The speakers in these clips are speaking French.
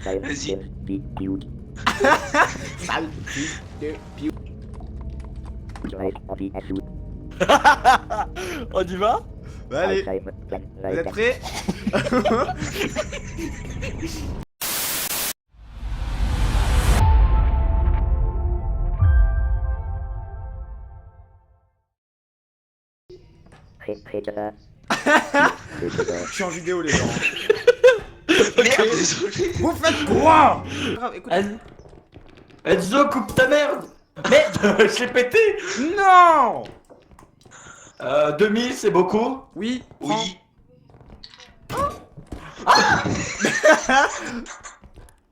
Vas-y. Sale fils de piou. On y va? Bah, allez, vous êtes prêts? Je suis en vidéo les gens. Merde, désolé. Vous faites quoi? Grave, écoute. Enzo, coupe ta merde! Merde, je l'ai pété! Non! 2000, c'est beaucoup? Oui. Oui.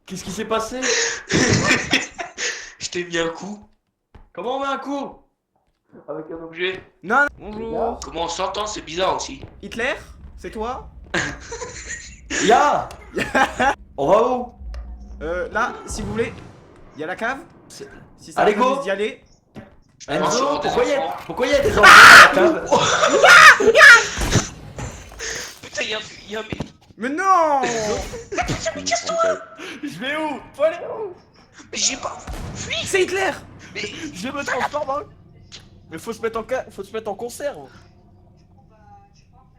Qu'est-ce qui s'est passé? Je t'ai mis un coup. Comment on met un coup? Avec un objet. Non. Bonjour. Comment on s'entend, c'est bizarre aussi. Hitler? C'est toi? Ya! On va où? Là, si vous voulez, il y a la cave. Si ça Allez, vous go. dit d'y aller. Enzo, des pourquoi y a des enfants dans la cave? Putain, y'a un mec. Mais non! Mais casse-toi. Je vais où? Faut aller où? Mais j'ai pas. Fuis. C'est Hitler! Mais Je me transforme en... Mais faut se mettre en conserve.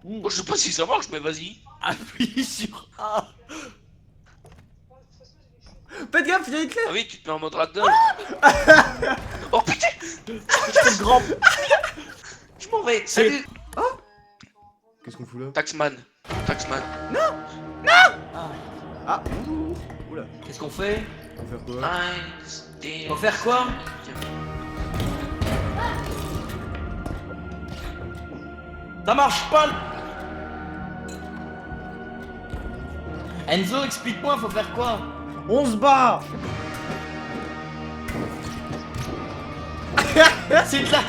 moi, je sais pas si ça marche, mais vas-y. Appuie sur A. Faites gaffe, il y a Hitler! Ah oui, tu te mets en mode ragdoll. Oh putain. C'est le grand... Je m'en vais. Salut. Qu'est-ce qu'on fout là? Taxman. Taxman. Ah, bonjour! Oula, Qu'est-ce qu'on fait? on va faire quoi? Faut faire quoi? Ça marche pas! Enzo, explique-moi, faut faire quoi? On se bat! C'est là!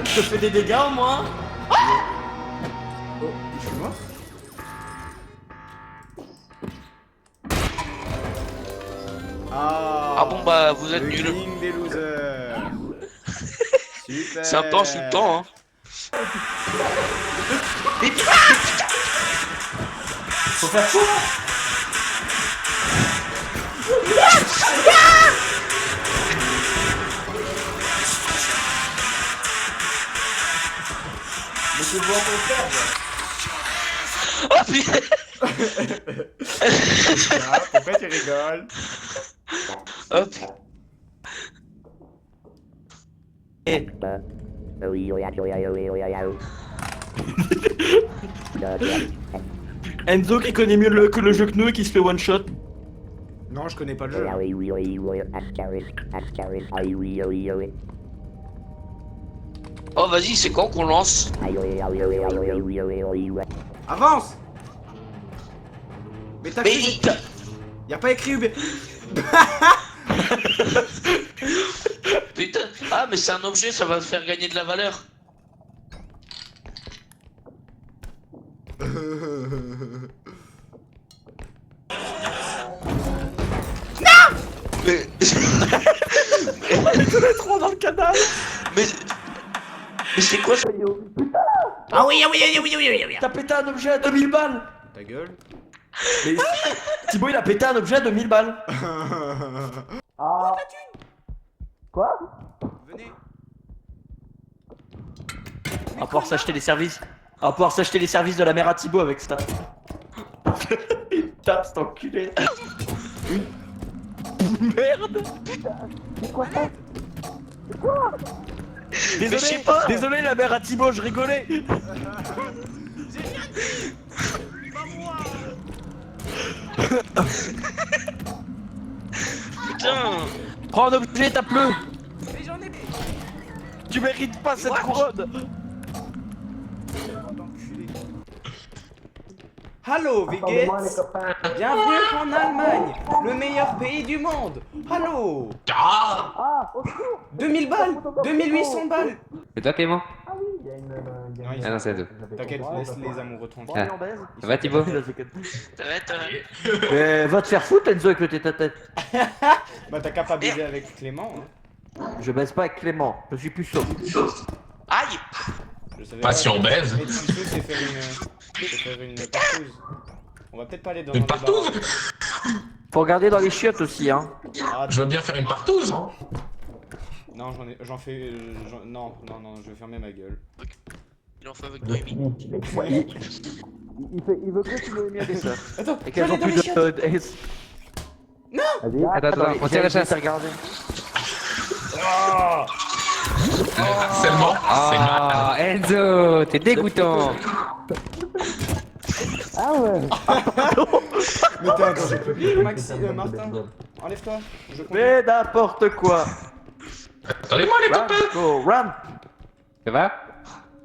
Je te fais des dégâts au moins? Oh, je suis mort? Ah, Ah bon, bah, vous êtes le nuls. king des losers! Super! C'est un peu insultant, hein. Faut faire quoi? Mais c'est bon qu'on faire. Oh putain. Ah, pourquoi tu rigoles? Hop. Enzo qui connaît mieux que le jeu que nous et qui se fait one shot. Non, je connais pas le jeu. Oh, vas-y, c'est quand qu'on lance? Avance! Mais t'as Mais écrit... Y'a pas écrit UB. Putain. Ah, mais c'est un objet, ça va te faire gagner de la valeur. Mais... Trop dans le canal. mais c'est quoi ça? Ah oui, ah oui, ah oui, ah oui, ah oui. T'as pété un objet à 2000 balles. Ta gueule. Mais Thibaut il a pété un objet à 2000 balles. Ah. Quoi? Venez. On va pouvoir s'acheter les services. On va pouvoir s'acheter les services de la mère à Thibaut avec ça. Il tape cet enculé. Merde. C'est quoi ça? C'est quoi? Mais je sais pas. Désolé la mère à Thibaut, je rigolais. Putain. Prends un objet, tape-le. Mais j'en ai... Tu mérites pas cette What? couronne. Hallo, wie geht's? Bienvenue en Allemagne, le meilleur pays du monde. Hallo. Ah. 2000 balles, 2800 balles. C'est toi Clément? Non, Ah non, c'est deux. t'inquiète, laisse les amoureux tranquilles. Ah. Ça va Thibaut? Ça va, Mais va te faire foutre Enzo avec le tête-à-tête. Bah t'as qu'à pas baiser avec Clément. Hein. Je baisse pas avec Clément, je suis puceau. Aïe. Je savais Pas si on baise. Mais Tissot, c'est faire une partouze. On va peut-être pas aller dans Une un débat. partouze? Faut regarder dans les chiottes aussi, hein. Ah, Je veux bien faire une partouze. non, j'en fais. Non, je vais fermer ma gueule. Il en fait avec Noémie. Il veut que tu me mettes des sœurs. Attends, Et je qu'elles vais ont aller dans plus les chiottes. de... Vas-y. Attends, on tire la chasse. Regarder. Harcèlement. C'est mal. Ah, Enzo, t'es dégoûtant. Mais t'es un danger public, Martin. Enlève-toi. Je conduis. Mais n'importe quoi. Attendez-moi les Ram, copains. go, Ram. Ça va?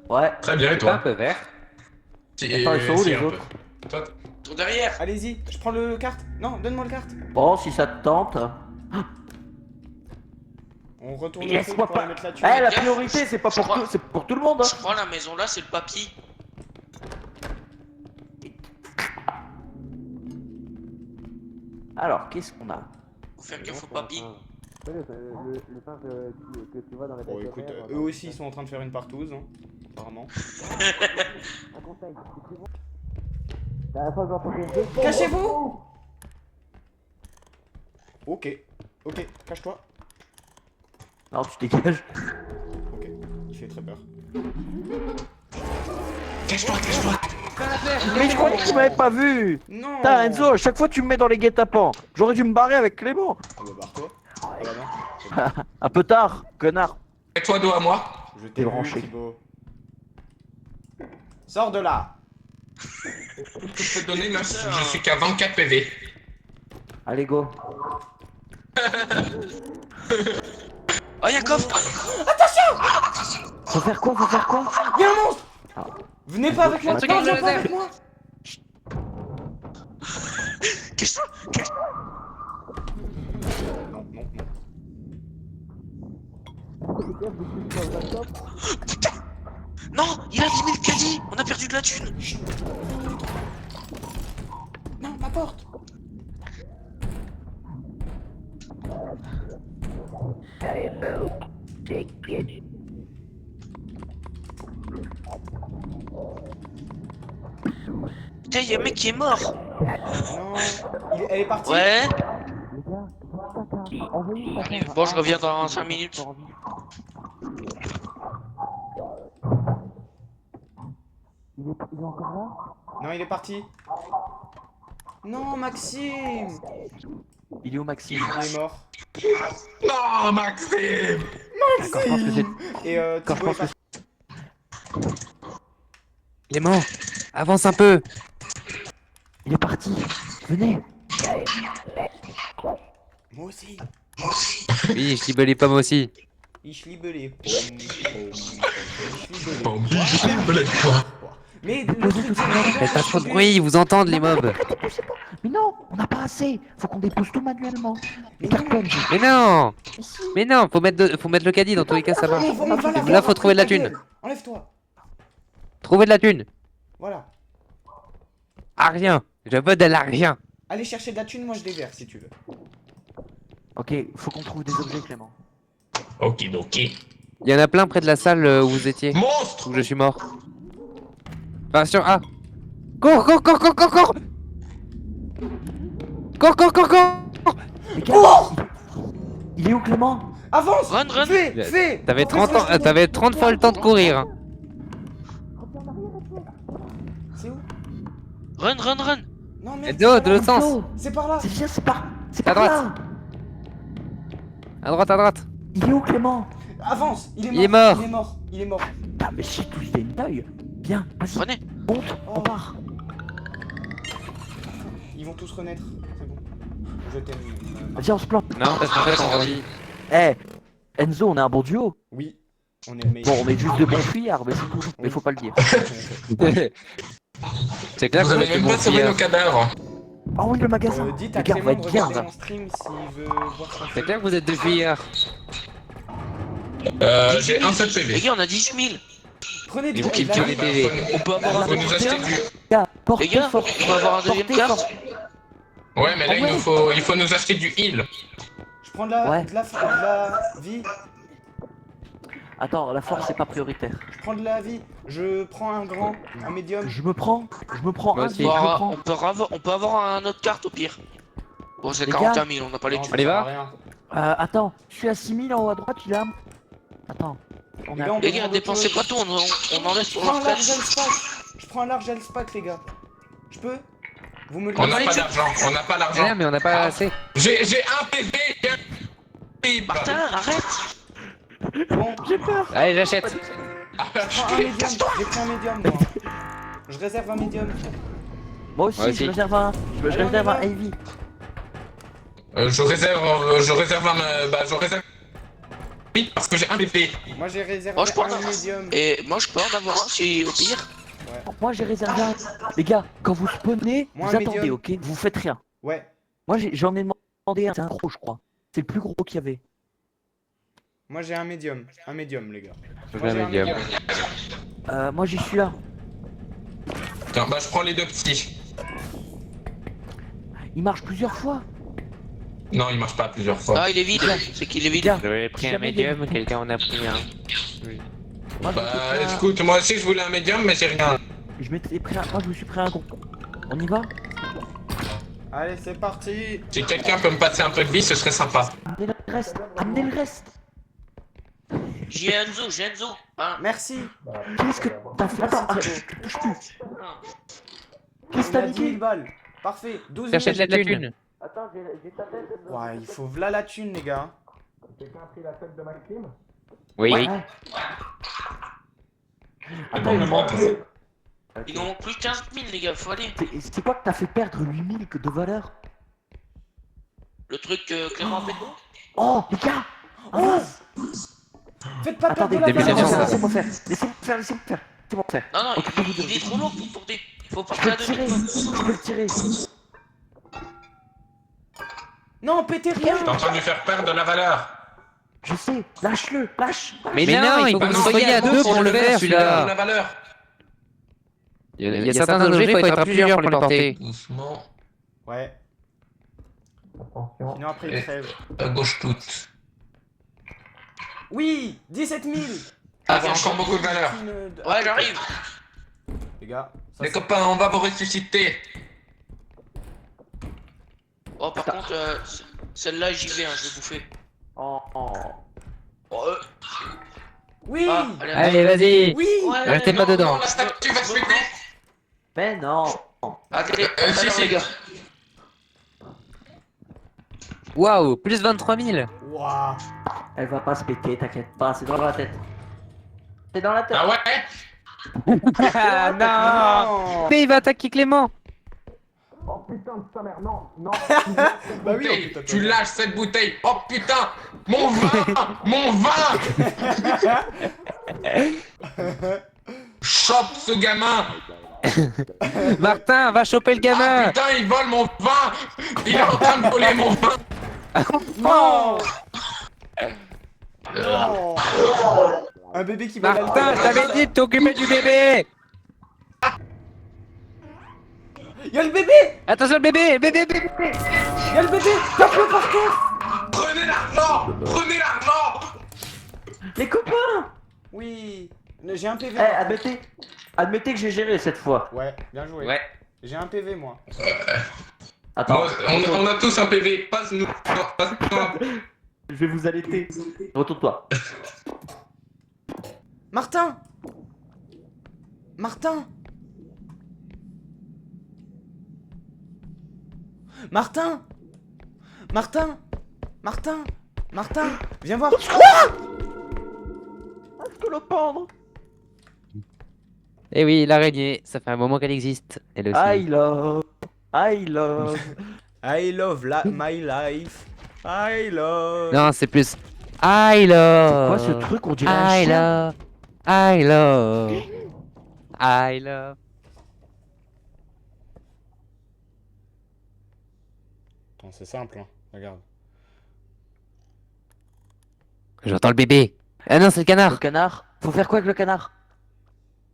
Ouais. Très bien, et T'es un toi? peu vert. Attends, ils sont où, Si, les un peu. autres? Toi, Tour derrière. Allez-y, je prends le carte. Non, donne-moi le carte. Bon, si ça te tente. On retourne le truc Laisse-moi pour pas. aller mettre la thune. Eh, la priorité, c'est pas pour crois- tout, c'est pour tout le monde, Je hein. crois la maison là, c'est le papy. Alors, qu'est-ce qu'on a? Faut faire gaffe au papy. Bon, écoute, eux aussi ils sont en train de faire une partouze, hein, apparemment. Cachez-vous! Ok, cache-toi. Non, tu dégages. Ok, il fait très peur. cache-toi, cache-toi. Mais je croyais que tu m'avais pas vu. Non! Putain, Enzo, à chaque fois tu me mets dans les guet-apens. J'aurais dû me barrer avec Clément. Ah bah barre-toi. Ah bah non. Un peu tard, connard. Mets-toi dos à moi. Je t'ai branché. vu, Thibaut. Sors de là! Je peux te donner 9. Je suis qu'à 24 PV. Allez, go. Oh, y'a un coffre. Faut faire quoi? Faut faire quoi? Y'a un monstre! Ah. Venez pas avec moi! Un truc Non, dans viens le pas laser. avec moi! Qu'est-ce que c'est? Non, non, non. Non, il a abîmé le caddie. On a perdu de la thune. Non, ma porte! Putain, y'a un mec qui est mort. Non, elle est partie? Ouais. Bon, je reviens dans 5 minutes. Non, il est parti. Non, Maxime! Il est où, Maxime? Il est mort. Non, Maxime. D'accord, je pense que c'est... Et Quand je Thibaut est pense que parti. Clément, avance un peu. Il est parti. Venez. Moi aussi. Oui, je libelle les pommes aussi. Ich liebe les. Bon, je me quoi. Mais le truc, Faites pas trop de bruit, ils vous entendent les mobs. Mais non, on n'a pas assez. Faut qu'on dépose tout manuellement. Les cartons. Mais non, faut mettre le caddie, dans tous les cas ça marche. On va la Là, voir faut trouver de la après, ta thune. gueule. Enlève-toi. Trouver de la thune. Voilà. Ah rien, je veux de l'argent. Allez chercher de la thune, moi je déverse si tu veux. Ok, faut qu'on trouve des objets, Clément. Ok, ok. Il y en a plein près de la salle où vous étiez, Monstre. où je suis mort. Attention, ah. Cours, cours, cours, cours, cours, cours. Cours, cours, cours, cours. Les gars, il est où, Clément? Avance! Run, run. Fais! T'avais 30 fois le temps de courir. Hein. C'est où? Run, run, run. Non, merde. Enzo, c'est de par là. l'autre sens. C'est par là. C'est bien, c'est pas... C'est À pas droite. là. À droite, à droite. Il est où, Clément? Avance! Il est mort! Il est mort. Il est mort! Il est mort! Putain, mais j'ai tous des deuil. Bien, vas-y, Prenez. monte, Oh. on part. Ils vont tous renaître. C'est bon. Je t'aime. Vas-y, on se plante. Non, parce qu'en fait, on revit. Eh, Enzo, on est un bon duo. Oui. On est le meilleur. Bon, on est juste de bons fuyards, mais c'est tout. Mais faut pas le dire. C'est clair Vous que avez vous même êtes pas bon sauvé hier. nos cadavres. Ah oui, le magasin. Dites à Le gars va Clément de être bien, regarder là. mon stream s'il veut voir ce qu'on C'est fait. clair que vous êtes de fuyards. J'ai un seul Les PV. gars, on a 18 000. Prenez du Il faut qu'il la- tire les PV. On peut avoir un Faut nous deuxième acheter carte. du. Gars, portez Les gars, fort. on peut avoir un deuxième Portez carte. fort. Ouais, mais là, il faut nous acheter du heal. Je prends de la, Ouais. de la vie. Attends, la force c'est pas prioritaire. Je prends de la vie. Je prends un grand, un médium. Je me prends Moi un, aussi. je On peut me avoir- prends. on peut avoir un autre carte au pire. Bon, c'est Les 41 000, on n'a pas les Non, thunes. ça Allez, sert va. à rien. Attends, je suis à 6000 en haut à droite, il est là. Attends. On Les a... gars, on Les peut gars, prendre dépensez autre pas chose. tout, on enlève Je sur prends leur un tête. large L-Spac. Je prends un large L-Spac, les gars. Je peux? Vous me le On n'a les pas thunes. d'argent, on n'a pas Mais l'argent. non, mais on n'a pas assez. J'ai un PV, j'ai un PV. Martin, arrête. Bon, Allez, j'achète. je prends un médium. J'ai pris un médium, moi. Je réserve un médium. Moi aussi, Moi je aussi. réserve un... Je Allez, on réserve y un va. Ivy. Je réserve un, bah je réserve. Oui, parce que j'ai un PV. Moi, j'ai réservé Moi, je peux en un avoir. médium. Et moi, je peux en avoir un si au pire. Moi j'ai réservé un... Les gars, quand vous spawnez, Moi, vous un attendez, médium. ok? Vous faites rien. Ouais. Moi j'en ai demandé un, c'est un gros, je crois. C'est le plus gros qu'il y avait. Moi, j'ai un médium. Un médium, les gars. J'ai Moi, un j'ai un médium. médium. Moi j'y suis là. Tiens, bah je prends les deux petits. Il marche plusieurs fois. Non, il marche pas plusieurs fois. Ah, il est vide. C'est qu'il est vide. Gars, J'avais pris un jamais médium, gagné. quelqu'un en a pris un. Moi, Bah je m'étais pris écoute, moi aussi je voulais un médium, mais j'ai rien. je m'étais pris un... Moi je me suis pris un gros. On y va? Allez, c'est parti. Si quelqu'un peut me passer un peu de vie, ce serait sympa. Amenez le reste. Amenez le reste. J'ai Enzo, j'ai Enzo. Hein. Merci. Qu'est-ce que t'as fait? Attends, arrête, je te touche plus. Qu'est-ce que Il t'as a 10 000 niqué? balles. Parfait. 12 000. J'achète la thune. Attends, j'ai ta tête. Ouais, il faut v'là la thune, les gars. Oui. Ouais. Attends, il me manque... Il nous manque plus de 15 000, les gars, faut aller. C'est quoi que t'as fait perdre 8000 de valeur? Le truc Clément Péton. Oh, les gars! Oh, faites pas perdre Attendez, de la début valeur. d'émission, ça. laissez-moi faire. Laissez-moi faire, laissez-moi faire. Laissez-moi faire. Non, non, Occupez-vous de- il est trop lourd pour porter. Il faut Je peux porter à le tirer. 2000. Je peux le tirer. Non, pétez rien. T'es en train de lui faire perdre de la valeur. Je sais. Lâche-le. Lâche. Mais non, il faut que vous soyez à deux pour le faire, De celui-là. la valeur. Il y a certains objets, il faut être à plusieurs pour les porter. Doucement. Ouais. Sinon, après, il Et- crève. À gauche toute. Oui, 17 000. Ah, c'est encore beaucoup de valeur. Ouais, j'arrive. Les gars, ça, Les c'est- copains, on va vous ressusciter. Oh, par contre, celle-là, j'y vais, hein, je vais bouffer. Oh. Oh, Oui. ah, allez, Allez, vas-y. Oui. Ouais, Restez non, pas dedans. Non, la statue va se péter. Mais non. Allez, Si, alors, si. les gars. Waouh, plus 23 000. Waouh. Elle va pas se péter, t'inquiète pas. C'est dans la tête. C'est dans la tête. Ah ouais? Ah non. Non. Mais il va attaquer Clément. Bah oui, oh, Bouteille, putain, tu lâches cette bouteille. Oh putain, mon vin, mon vin. Chope ce gamin. Martin, va choper le Ah gamin. putain, il vole mon vin. Il est en train de voler mon vin. Non. Non. Un bébé qui va Martin, je t'avais dit de t'occuper du bébé. Y'a le bébé. Attention le bébé, bébé, bébé. Y'a le bébé. Tape-le par terre. Prenez l'argent, prenez l'argent. Les copains. Oui. J'ai un PV. Eh, admettez. Admettez que j'ai géré cette fois. Ouais, bien joué. Ouais. J'ai un PV, moi. Attends. Moi, on a tous un PV. Passe-nous. Passe-nous. Je vais vous allaiter. Retourne-toi. Martin. Martin. Martin. Martin. Martin. Martin. Viens voir. Scolopendre. Eh oui, l'araignée, ça fait un moment qu'elle existe. Elle aussi. I love. I love. I love my life. I love. Non, c'est plus. I love. Quoi ce truc? On dirait un I chien. love. I love. I love. Attends, c'est simple, hein. Regarde. J'entends le bébé. Ah non, c'est le Le canard. canard. Faut faire quoi avec le canard?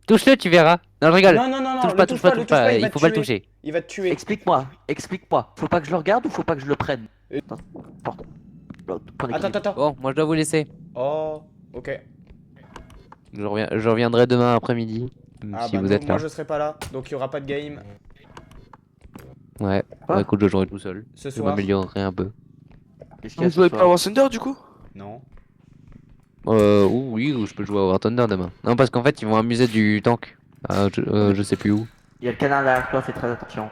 Touche-le, tu verras. Non, je rigole. Non, non, non, non. touche le pas, touche pas, le touche pas. va Il te faut pas le tuer. toucher. Il va te tuer. Explique-moi. Explique-moi. Faut pas que je le regarde ou faut pas que je le prenne? Attends. Porte. Attends, attends, attends. Bon, moi je dois vous laisser. Oh, ok. Je reviendrai demain après-midi. Ah si bah vous donc, êtes là. moi je serai pas là, donc il y aura pas de game. Ouais, Ah. bah écoute, je jouerai tout seul. Ce Je soir. m'améliorerai un peu. Qu'est-ce qu'il y a Vous ce jouez pas soir à War Thunder du coup? Non. Oui, ou je peux jouer à War Thunder demain. Non, parce qu'en fait, ils vont amuser du tank. Ah, je sais plus où. Il y a le canard derrière toi, fais très attention.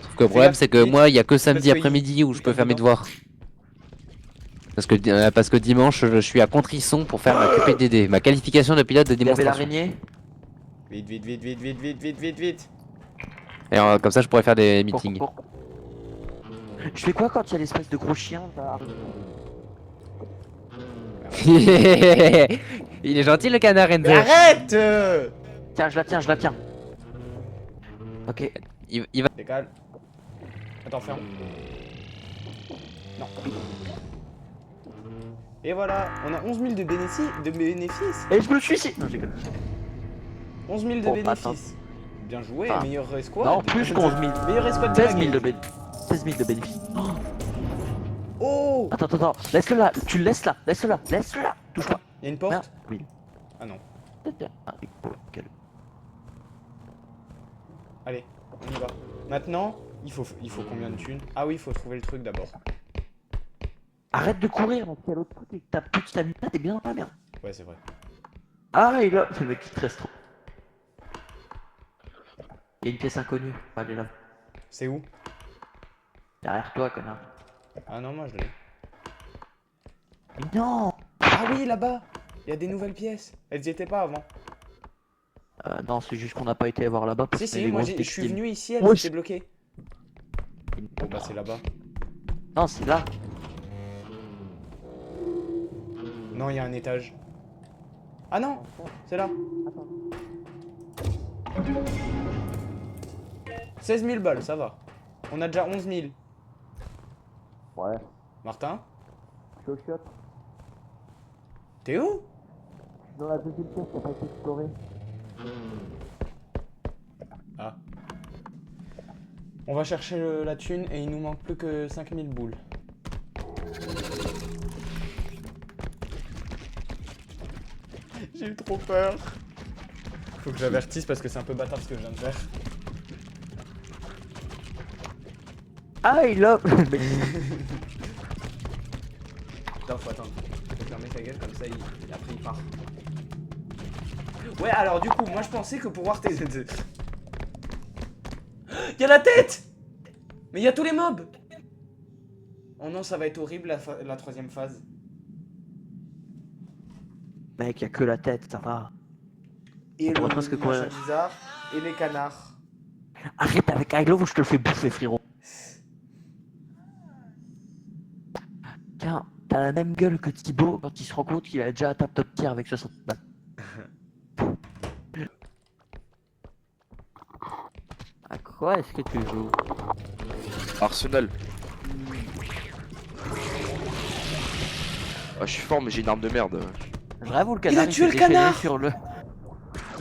Sauf que le problème, c'est que moi, il y a que samedi parce que après-midi où il je peux tape faire mes dedans. devoirs. Parce que dimanche, je suis à Contrisson pour faire ma QPDD, ma qualification de pilote de Il y avait démonstration. l'araignée. Vite, vite, vite, vite, vite, vite, vite, vite, vite. Et comme ça, je pourrais faire des meetings. Je fais quoi quand il y a l'espèce de gros chien là? Il est gentil le canard, Mais Enzo. arrête Tiens, je la tiens. Ok. Il va. Décale. Attends, ferme. Non. Et voilà, on a 11 000 de bénéfices. Et je me suicide. Non, j'ai 11 000 de Bon, bénéfices. Bien joué, Ah. meilleur escouade. Non, plus que 11 000. Meilleur escouade de la 16 000 game. de bénéfices. 16 000 de bénéfices. Oh, Attends. Laisse-le là. Tu le laisses là. Laisse-le là. Laisse-le là. Touche pas. il y a une porte. Merde. Oui. Ah non. Ah, oui. Oh, quel- Allez, on y va. Maintenant, il faut combien de thunes? Ah oui, il faut trouver le truc d'abord. Arrête de courir, mon petit à l'autre côté. T'as plus de stamina, t'es bien dans la merde. Ouais, c'est vrai. Ah, et là, c'est le mec qui stresse trop. Il y a une pièce inconnue. Allez là. C'est où? Derrière toi, connard. Ah non, moi je l'ai. Mais non. Ah oui, là-bas. Il y a des nouvelles pièces. Elles y étaient pas avant. Non, c'est juste qu'on n'a pas été voir là-bas parce Si, que si, les moi grosses je suis textiles. venu ici, elles Moi, étaient bloquées. Bon bah c'est là-bas. Non, c'est là. Non, il y a un étage. Ah non, c'est là. 16 000 balles, ça va. On a déjà 11 000. Ouais. Martin, Je suis au shot. t'es où? Dans la deuxième pièce, t'as pas été exploré. Ah. On va chercher la thune et il nous manque plus que 5 000 boules. J'ai eu trop peur. Faut que j'avertisse parce que c'est un peu bâtard ce que je viens de faire. Ah, il a. Attends, faut attendre. Faut fermer ta gueule comme ça, après il part. Ouais, alors du coup, moi je pensais que pour voir tes... Y'a la tête! Mais y'a tous les mobs! Oh non, ça va être horrible la troisième phase. Mec, y a que la tête, ça va. Et On le voit presque quoi. machin bizarre, et les canards. Arrête avec I Love ou je te le fais bouffer, frérot. Tiens, t'as la même gueule que Thibaut quand il se rend compte qu'il a déjà atteint top tier avec 60 balles. À quoi est-ce que tu joues? Arsenal. Ah, je suis fort, mais j'ai une arme de merde. Je rêve où le canard a tué s'est le canard déchaîné sur le...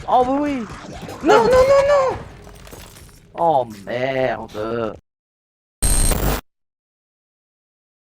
Oh bah oui. Non, non, non, non! Oh merde.